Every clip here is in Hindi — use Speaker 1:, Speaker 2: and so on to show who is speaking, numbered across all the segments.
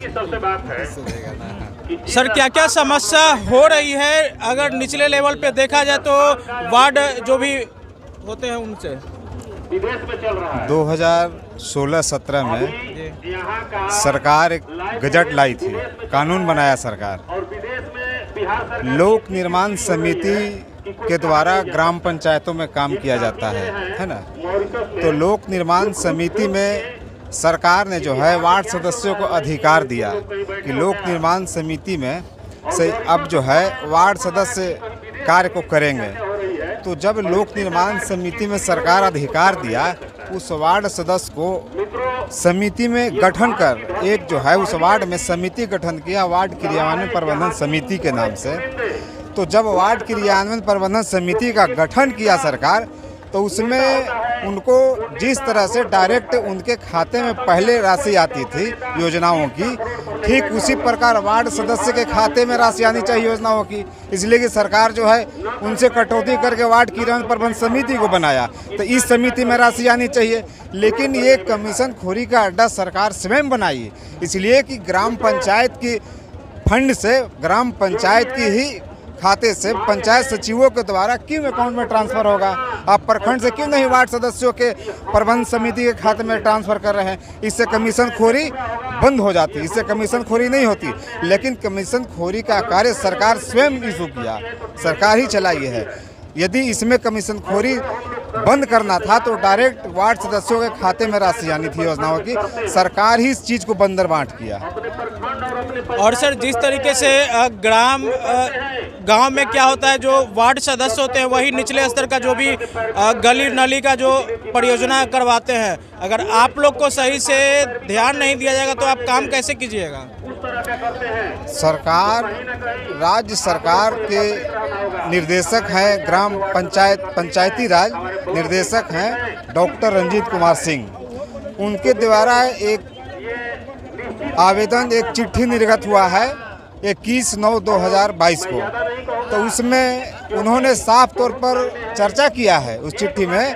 Speaker 1: सबसे बात है
Speaker 2: सर, क्या क्या समस्या हो रही है अगर निचले लेवल पे देखा जाए तो वार्ड जो भी होते हैं उनसे?
Speaker 1: विदेश में चल रहा है
Speaker 3: 2016-17 में
Speaker 1: यहाँ का
Speaker 3: सरकार एक गजट लाई थी, कानून बनाया सरकार।
Speaker 1: और विदेश में बिहार सरकार
Speaker 3: लोक निर्माण समिति के द्वारा ग्राम पंचायतों में काम किया जाता है ना। तो लोक निर्माण समिति में सरकार ने जो है वार्ड सदस्यों को अधिकार दिया कि लोक निर्माण समिति में से अब जो है वार्ड सदस्य कार्य को करेंगे। तो जब लोक निर्माण समिति में सरकार अधिकार दिया, उस वार्ड सदस्य को समिति में गठन कर एक जो है उस वार्ड में समिति गठन किया, वार्ड क्रियान्वयन प्रबंधन समिति के नाम से। तो जब वार्ड क्रियान्वयन प्रबंधन समिति का गठन किया सरकार, तो उसमें उनको जिस तरह से डायरेक्ट उनके खाते में पहले राशि आती थी योजनाओं की, ठीक उसी प्रकार वार्ड सदस्य के खाते में राशि आनी चाहिए योजनाओं की। इसलिए कि सरकार जो है उनसे कटौती करके वार्ड क्रियान्वयन प्रबंधन समिति को बनाया, तो इस समिति में राशि आनी चाहिए। लेकिन ये कमीशन खोरी का अड्डा सरकार स्वयं बनाई, इसलिए कि ग्राम पंचायत की फंड से ग्राम पंचायत की ही खाते से पंचायत सचिवों के द्वारा क्यों अकाउंट में ट्रांसफर होगा? आप प्रखंड से क्यों नहीं वार्ड सदस्यों के प्रबंध समिति के खाते में ट्रांसफर कर रहे हैं? इससे कमीशन खोरी बंद हो जाती, इससे कमीशन खोरी नहीं होती। लेकिन कमीशन खोरी का कार्य सरकार स्वयं इशू किया, सरकार ही चलाई है। यदि इसमें कमीशन खोरी बंद करना था तो डायरेक्ट वार्ड सदस्यों के खाते में राशि आनी थी योजनाओं की। सरकार ही इस चीज़ को बंदर बांट किया।
Speaker 2: और सर, जिस तरीके से गांव में क्या होता है, जो वार्ड सदस्य होते हैं वही निचले स्तर का जो भी गली नाली का जो परियोजना करवाते हैं, अगर आप लोग को सही से ध्यान नहीं दिया जाएगा तो आप काम कैसे कीजिएगा?
Speaker 3: सरकार, राज्य सरकार के निर्देशक हैं ग्राम पंचायती राज निर्देशक हैं डॉक्टर रंजीत कुमार सिंह। उनके द्वारा एक आवेदन, एक चिट्ठी निर्गत हुआ है 21/9/2022 को। तो उसमें उन्होंने साफ तौर पर चर्चा किया है उस चिट्ठी में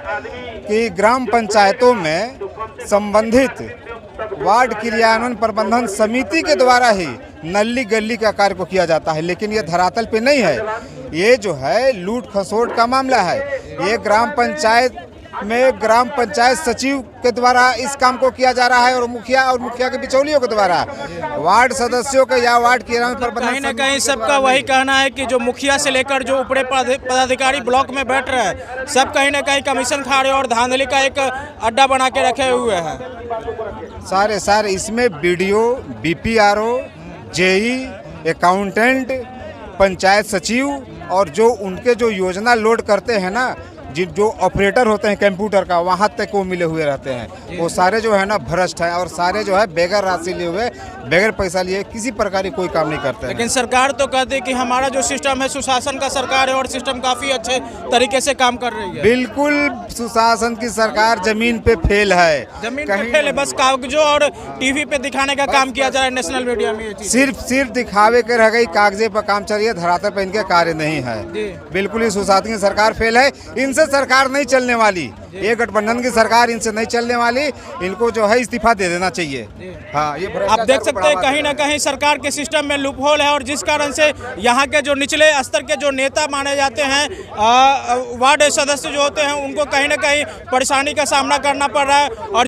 Speaker 3: कि ग्राम पंचायतों में संबंधित वार्ड क्रियान्वयन प्रबंधन समिति के द्वारा ही नल्ली गली का कार्य को किया जाता है। लेकिन ये धरातल पे नहीं है, ये जो है लूट खसोट का मामला है। ये ग्राम पंचायत में ग्राम पंचायत सचिव के द्वारा इस काम को किया जा रहा है और मुखिया के बिचौलियों के द्वारा वार्ड सदस्यों के या वार्ड क्रियान्वयन प्रबंधन
Speaker 2: कहीं ना कहीं सबका वही कहना है कि जो मुखिया से लेकर जो ऊपरी पदाधिकारी ब्लॉक में बैठ रहे हैं, सब कहीं ना कहीं कमीशन खा रहे और धांधली का एक अड्डा बना के रखे हुए हैं।
Speaker 3: सारे इसमें BDO, BPRO, JE, accountant, panchayat सचिव और जो उनके जो योजना लोड करते हैं ना, जो ऑपरेटर होते हैं कंप्यूटर का, वहाँ तक वो मिले हुए रहते हैं। वो सारे जो है ना भ्रष्ट हैं और सारे जो है बेगर राशि लिए हुए, बेगर पैसा लिए किसी प्रकार की कोई काम नहीं करते हैं।
Speaker 2: लेकिन सरकार तो कहती है कि हमारा जो सिस्टम है सुशासन का सरकार है और सिस्टम काफ़ी अच्छे तरीके से काम कर रही है।
Speaker 3: बिल्कुल सुशासन की सरकार जमीन पे फेल है,
Speaker 2: जमीन पे फेल है। बस कागजों और टीवी पे दिखाने का काम किया जा रहा है नेशनल मीडिया में।
Speaker 3: सिर्फ दिखावे के रह गई, कागजे पर काम चल रही है, धरातल पे इनके कार्य नहीं है। बिल्कुल ही सुशासन की सरकार फेल है। इनसे सरकार नहीं चलने वाली, ये गठबंधन की सरकार इनसे नहीं चलने वाली। इनको जो है इस्तीफा दे देना चाहिए। हाँ, ये
Speaker 2: आप देख सकते हैं कहीं ना कहीं सरकार के सिस्टम में लूपहोल है और जिस कारण से यहाँ के जो निचले स्तर के जो नेता माने जाते हैं, वार्ड सदस्य जो होते हैं, उनको कहीं ना कहीं परेशानी का सामना करना पड़ रहा है। और